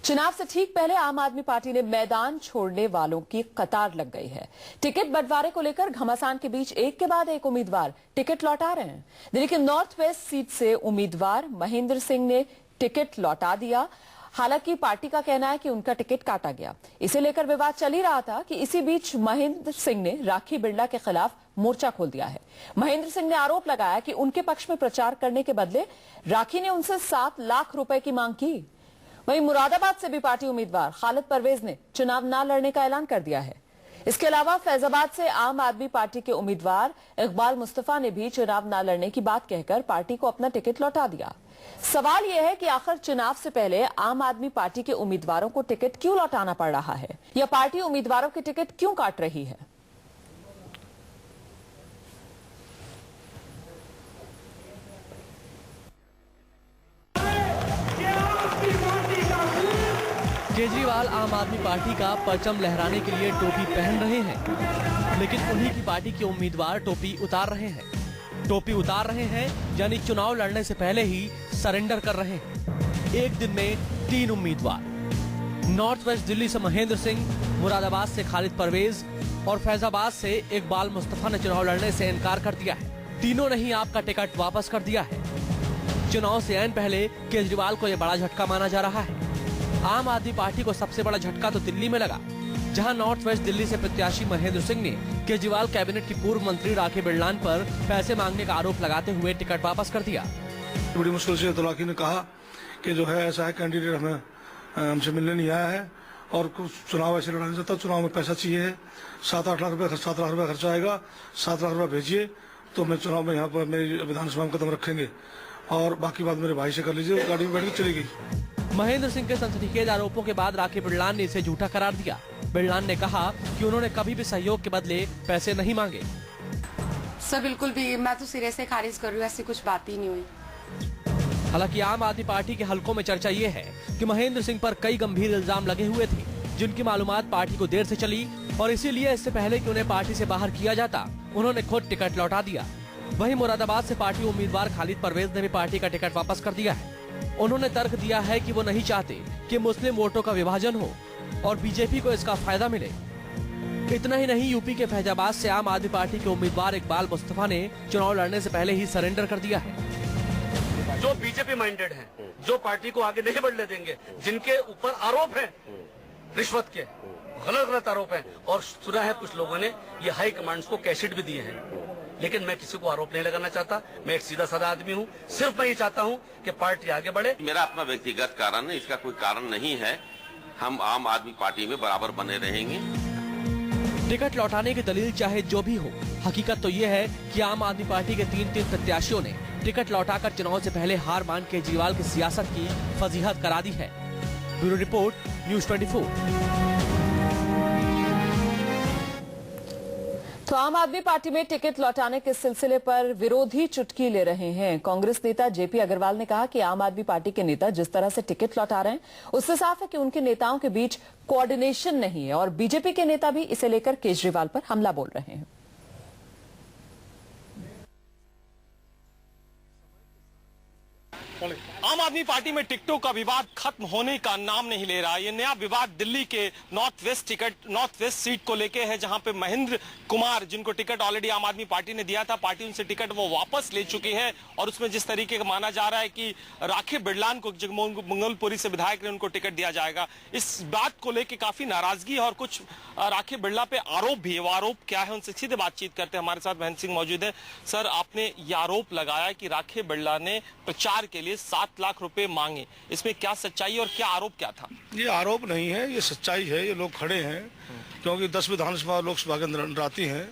चुनाव से ठीक पहले आम आदमी पार्टी ने मैदान छोड़ने वालों की कतार लग गई है। टिकट बंटवारे को लेकर घमासान के बीच एक के बाद एक उम्मीदवार टिकट लौटा रहे हैं। दिल्ली के नॉर्थ वेस्ट सीट से उम्मीदवार महेंद्र सिंह ने टिकट लौटा दिया। हालांकि पार्टी का कहना है कि उनका टिकट काटा गया। इसे लेकर विवाद चल ही रहा था कि इसी बीच महेंद्र सिंह ने राखी बिरला के खिलाफ मोर्चा खोल दिया है। महेंद्र सिंह ने आरोप लगाया कि उनके पक्ष में प्रचार करने के बदले राखी ने उनसे 7 लाख रुपए की मांग की। वहीं मुरादाबाद से भी पार्टी उम्मीदवार खालिद परवेज ने चुनाव न लड़ने का ऐलान कर दिया है। इसके अलावा फैजाबाद से आम आदमी पार्टी के उम्मीदवार इकबाल मुस्तफा ने भी चुनाव न लड़ने की बात कहकर पार्टी को अपना टिकट लौटा दिया। सवाल यह है कि आखिर चुनाव से पहले आम आदमी पार्टी के उम्मीदवारों को टिकट क्यों लौटाना पड़ रहा है, या पार्टी उम्मीदवारों के टिकट क्यों काट रही है। केजरीवाल आम आदमी पार्टी का परचम लहराने के लिए टोपी पहन रहे हैं, लेकिन उन्हीं की पार्टी के उम्मीदवार टोपी उतार रहे हैं। टोपी उतार रहे हैं यानी चुनाव लड़ने से पहले ही सरेंडर कर रहे हैं। एक दिन में 3 उम्मीदवार, नॉर्थ वेस्ट दिल्ली से महेंद्र सिंह, मुरादाबाद से खालिद परवेज और फैजाबाद से इकबाल मुस्तफा ने चुनाव लड़ने से इनकार कर दिया है। तीनों ने ही आपका टिकट वापस कर दिया है। चुनाव से ऐन पहले केजरीवाल को यह बड़ा झटका माना जा रहा है। आम आदमी पार्टी को सबसे बड़ा झटका तो दिल्ली में लगा, जहां नॉर्थ वेस्ट दिल्ली से प्रत्याशी महेंद्र सिंह ने केजरीवाल कैबिनेट की पूर्व मंत्री राखी बिरलान पर पैसे मांगने का आरोप लगाते हुए टिकट वापस कर दिया। बड़ी मुश्किल से राखी ने कहा कि जो है ऐसा है कैंडिडेट हमसे मिलने नहीं आया है और कुछ चुनाव ऐसे लड़ाना चाहता, चुनाव में पैसा चाहिए, 7-8 लाख रुपए 7 लाख रुपए खर्चा आएगा, 7 लाख रुपए भेजिए तो मैं चुनाव में यहाँ पर मेरी विधानसभा में कदम रखेंगे और बाकी बात मेरे भाई से कर लीजिए। गाड़ी में बैठ के चली गई। महेंद्र सिंह के सनसनीखेज आरोपों के बाद राखी बिरलान ने इसे झूठा करार दिया। बिरलान ने कहा कि उन्होंने कभी भी सहयोग के बदले पैसे नहीं मांगे। सर बिल्कुल भी, मैं तो सिरे से खारिज कर रही हूँ, ऐसी कुछ बात ही नहीं हुई। हालांकि आम आदमी पार्टी के हलकों में चर्चा ये है कि महेंद्र सिंह पर कई गंभीर इल्जाम लगे हुए थे, जिनकी मालूमात पार्टी को देर से चली और इसीलिए इससे पहले कि उन्हें पार्टी से बाहर किया जाता, उन्होंने खुद टिकट लौटा दिया। वहीं मुरादाबाद से पार्टी उम्मीदवार खालिद परवेज ने भी पार्टी का टिकट वापस कर दिया है। उन्होंने तर्क दिया है कि वो नहीं चाहते कि मुस्लिम वोटों का विभाजन हो और बीजेपी को इसका फायदा मिले। इतना ही नहीं, यूपी के फैजाबाद से आम आदमी पार्टी के उम्मीदवार इकबाल मुस्तफा ने चुनाव लड़ने से पहले ही सरेंडर कर दिया है। जो बीजेपी माइंडेड हैं, जो पार्टी को आगे नहीं बढ़ने देंगे, जिनके ऊपर आरोप हैं रिश्वत के, गलत आरोप हैं, और सुना है कुछ लोगों ने ये हाई कमांड्स को कैसेट भी दिए हैं, लेकिन मैं किसी को आरोप नहीं लगाना चाहता। मैं एक सीधा साधा आदमी हूँ। सिर्फ मैं ये चाहता हूँ कि पार्टी आगे बढ़े। मेरा अपना व्यक्तिगत कारण है, इसका कोई कारण नहीं है। हम आम आदमी पार्टी में बराबर बने रहेंगे। टिकट लौटाने की दलील चाहे जो भी हो, हकीकत तो ये है कि आम आदमी पार्टी के 3 प्रत्याशियों ने टिकट लौटाकर चुनाव से पहले हार मान केजरीवाल की सियासत की फजीहत करा दी है। Bureau report, news 24। तो आम आदमी पार्टी में टिकट लौटाने के सिलसिले पर विरोधी चुटकी ले रहे हैं। कांग्रेस नेता जेपी अग्रवाल ने कहा कि आम आदमी पार्टी के नेता जिस तरह से टिकट लौटा रहे हैं, उससे साफ है कि उनके नेताओं के बीच कोऑर्डिनेशन नहीं है और बीजेपी के नेता भी इसे लेकर केजरीवाल पर हमला बोल रहे हैं। आम आदमी पार्टी में टिकटों का विवाद खत्म होने का नाम नहीं ले रहा। ये नया विवाद दिल्ली के नॉर्थ वेस्ट सीट को लेके है, जहां पे महेंद्र कुमार, जिनको टिकट ऑलरेडी आम आदमी पार्टी ने दिया था, पार्टी उनसे टिकट वो वापस ले चुकी है और उसमें जिस तरीके का माना जा रहा है कि राखी बिरलान को, मंगलपुरी से विधायक ने, उनको टिकट दिया जाएगा। इस बात को लेकर काफी नाराजगी है और कुछ राखी बिरला पे आरोप भी है। वो आरोप क्या है, उनसे सीधे बातचीत करते हैं। हमारे साथ महेंद्र सिंह मौजूद है। सर, आपने ये आरोप लगाया कि राखी बिरला ने प्रचार के लिए 7 लाख रुपए मांगे, इसमें क्या सच्चाई और क्या आरोप क्या था? ये आरोप नहीं है, ये सच्चाई है। ये लोग खड़े हैं क्योंकि 10 विधानसभा लोकसभा के अंदर आती हैं।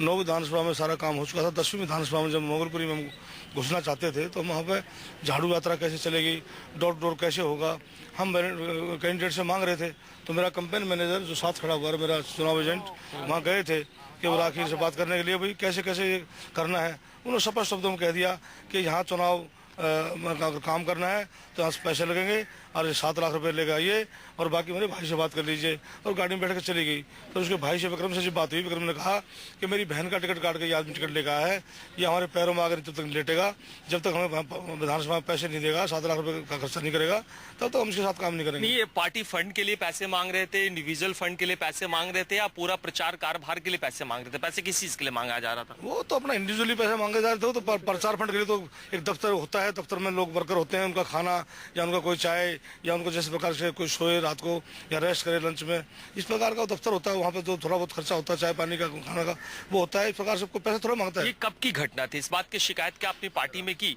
9 विधानसभा में सारा काम हो चुका था। 10वीं विधानसभा में जब मंगलपुरी में घुसना चाहते थे तो वहाँ पे झाड़ू यात्रा कैसे चलेगी, डोर टू डोर कैसे होगा, हम कैंडिडेट से मांग रहे थे। तो मेरा कैंपेन मैनेजर जो साथ खड़ा हुआ, मेरा चुनाव एजेंट, वहाँ गए थे कि वो राखी से बात करने के लिए, भाई कैसे कैसे ये करना है। उन्होंने स्पष्ट शब्दों में कह दिया कि यहाँ चुनाव अगर काम करना है तो यहाँ पैसे लगेंगे और 7 लाख रुपए लेके आइए और बाकी मेरे भाई से बात कर लीजिए, और गाड़ी में बैठ कर चली गई। तो उसके भाई से विक्रम से जब बात हुई, विक्रम ने कहा कि मेरी बहन का टिकट काट के ये आदमी टिकट लेकर आया है, ये हमारे पैरों में आकर जब तक लेटेगा, जब तक हमें विधानसभा में पैसे नहीं देगा, 7 लाख रुपए का खर्चा नहीं करेगा, तब तक हम उसके साथ काम नहीं करेंगे। ये पार्टी फंड के लिए पैसे मांग रहे थे, इंडिविजुअल फंड के लिए पैसे मांग रहे थे, या पूरा प्रचार कारभार के लिए पैसे मांग रहे थे? पैसे किस चीज के लिए मांगा जा रहा था? वो तो अपना इंडिविजुअली पैसे मांगे जा रहे थे। तो प्रचार फंड के लिए तो एक दफ्तर होता है, दफ्तर में लोग वर्कर होते हैं, उनका खाना या उनका कोई चाय या उनको जिस प्रकार से कोई सोए रात को या रेस्ट करे लंच में, इस प्रकार का दफ्तर होता है। वहाँ पे जो थोड़ा बहुत खर्चा होता है, चाय पानी का, खाना का, वो होता है। इस प्रकार से पैसे थोड़ा मांगता है। ये कब की घटना थी? इस बात की शिकायत क्या अपनी पार्टी में की?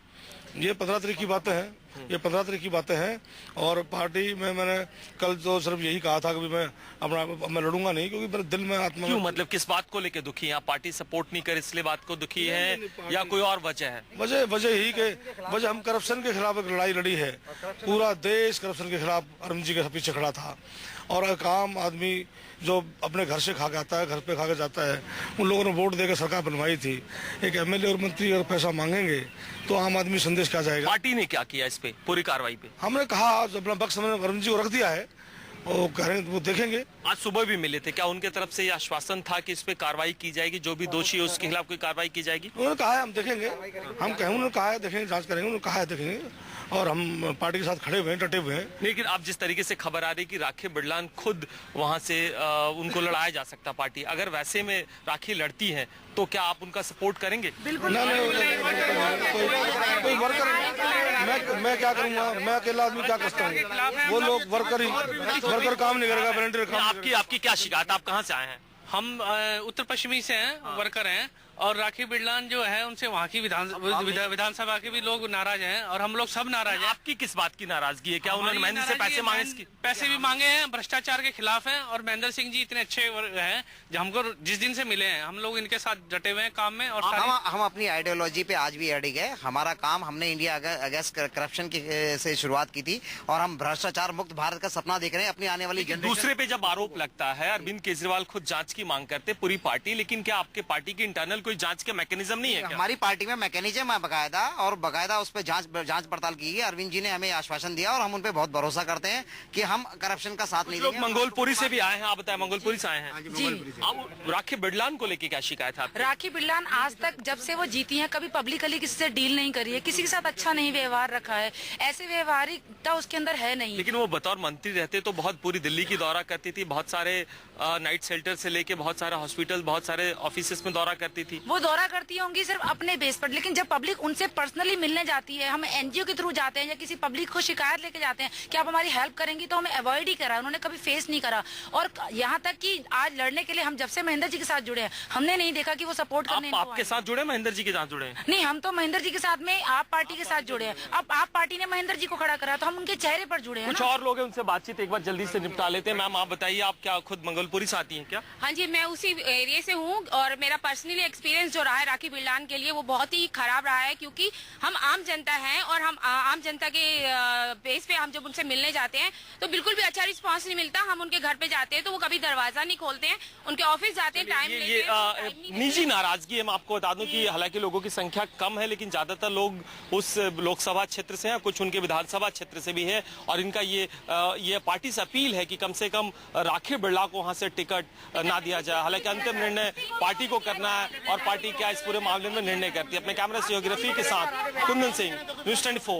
ये 15 तारीख की बातें हैं, ये 15 तारीख की बातें हैं। और पार्टी में मैंने कल तो सिर्फ यही कहा था कि मैं लड़ूंगा नहीं, क्योंकि मेरे दिल में आत्मा क्यों, मतलब किस बात को लेके दुखी है? आप पार्टी सपोर्ट नहीं करे इसलिए बात को दुखी है, या कोई और वजह है? वजह ही के वजह हम करप्शन के खिलाफ एक लड़ाई लड़ी है। पूरा देश करप्शन के खिलाफ अरुण जी के पीछे खड़ा था। और एक आम आदमी जो अपने घर से खा के आता है, घर पे खा के जाता है, उन लोगों ने वोट देकर सरकार बनवाई थी। एक एमएलए और मंत्री अगर पैसा मांगेंगे तो आम आदमी संदेश क्या जाएगा? पार्टी ने क्या किया इस पे, पूरी कार्रवाई पे? हमने कहा अपना बक्स हमने अरुण जी को रख दिया है, वो कह रहे हैं वो देखेंगे। आज सुबह भी मिले थे, क्या उनके तरफ से ये आश्वासन था कि इस पे कार्रवाई की जाएगी, जो भी दोषी है उसके खिलाफ कोई कार्रवाई की जाएगी? उन्होंने कहा है हम देखेंगे, उन्होंने कहा है देखेंगे, जांच करेंगे, उन्होंने कहा है देखेंगे, और हम पार्टी के साथ खड़े हुए हैं, डटे हुए हैं। लेकिन अब जिस तरीके से खबर आ रही कि राखी बिरलान खुद वहां से उनको लड़ाया जा सकता पार्टी, अगर वैसे में राखी लड़ती है तो क्या आप उनका सपोर्ट करेंगे? बिल्कुल कोई वर्कर, मैं क्या करूंगा? मैं अकेला आदमी क्या कर सकता हूँ? वो लोग वर्कर काम नहीं करेगा, वॉलंटियर काम। आपकी क्या शिकायत? आप कहाँ से आए हैं? हम उत्तर पश्चिमी से हैं, वर्कर हैं, और राखी बिरलान जो है उनसे वहाँ की विधानसभा के भी लोग नाराज हैं, और हम लोग सब नाराज हैं। आपकी किस बात की नाराजगी है? क्या उन्होंने महेंद्र से पैसे मांगे? पैसे भी मांगे हैं, भ्रष्टाचार के खिलाफ हैं, और महेंद्र सिंह जी इतने अच्छे हैं जो हमको जिस दिन से मिले हैं हम लोग इनके साथ डटे हुए हैं काम में। और हम अपनी आइडियोलॉजी पे आज भी अड़े गए। हमारा काम, हमने इंडिया अगेंस्ट करप्शन से शुरुआत की थी, और हम भ्रष्टाचार मुक्त भारत का सपना देख रहे हैं अपनी आने वाली जनरेशन। दूसरे पे जब आरोप लगता है, अरविंद केजरीवाल खुद जांच की मांग करते पूरी पार्टी, लेकिन क्या आपके पार्टी की इंटरनल कोई जांच के मैकेनिज्म नहीं है क्या? हमारी पार्टी में मैकेनिज्म है बकायदा, और बकायदा उस पर जांच पड़ताल की है। अरविंद जी ने हमें आश्वासन दिया, और हम उन पे बहुत भरोसा करते हैं कि हम करप्शन का साथ नहीं देंगे। मंगोलपुरी से भी आए हैं, आप बताएं, मंगोलपुरी से आए हैं जी। अब राखी बिरलान को लेके क्या शिकायत है? राखी बिरलान आज तक जब से वो जीती हैं कभी पब्लिकली किसी से डील नहीं करी है, किसी के साथ अच्छा नहीं व्यवहार रखा है, ऐसे व्यवहारिकता उसके अंदर है नहीं। लेकिन वो बतौर मंत्री रहते तो बहुत पूरी दिल्ली की दौरा करती थी, बहुत सारे नाइट शेल्टर से लेके बहुत सारे हॉस्पिटल, बहुत सारे ऑफिस में दौरा करती थी। वो दौरा करती होंगी सिर्फ अपने बेस पर, लेकिन जब पब्लिक उनसे पर्सनली मिलने जाती है, हम एनजीओ के थ्रू जाते हैं या किसी पब्लिक को शिकायत लेके जाते हैं कि आप हमारी हेल्प करेंगी, तो हमें अवॉइड ही करा, उन्होंने कभी फेस नहीं करा। और यहाँ तक कि आज लड़ने के लिए हम जब से महेंद्र जी के साथ जुड़े हैं, हमने नहीं देखा कि वो सपोर्ट करने। आपके साथ जुड़े, महेंद्र जी के साथ जुड़े? नहीं, हम तो महेंद्र जी के साथ में आप पार्टी के साथ जुड़े हैं। अब आप पार्टी ने महेंद्र जी को खड़ा करा तो हम उनके चेहरे पर जुड़े हैं। कुछ और लोग हैं, उनसे बातचीत एक बार जल्दी से निपटा लेते हैं। मैम आप बताइए, आप क्या खुद मंगोलपुरी से आती हैं क्या? हाँ जी, मैं उसी एरिया से हूँ, और मेरा पर्सनली एक्सपीरियंस जो रहा है राखी बिरलान के लिए वो बहुत ही खराब रहा है, क्योंकि हम आम जनता हैं, और हम आम जनता के बेस पे हम जब उनसे मिलने जाते हैं तो बिल्कुल भी अच्छा रिस्पांस नहीं मिलता। हम उनके घर पे जाते हैं तो वो कभी दरवाजा नहीं खोलते हैं, उनके ऑफिस जाते हैं टाइम ये निजी नाराजगी है। मैं आपको बता दूं कि हालांकि लोगों की संख्या कम है, लेकिन ज्यादातर लोग उस लोकसभा क्षेत्र से हैं, कुछ उनके विधानसभा क्षेत्र से भी है, और इनका ये पार्टी से अपील है कि कम से कम राखी बिरला को वहां से टिकट ना दिया जाए। हालांकि अंतिम निर्णय पार्टी को करना है, और पार्टी क्या इस पूरे मामले में निर्णय करती है। अपने कैमरा सहयोगी रफी के साथ कुंदन सिंह, न्यूज़ 24।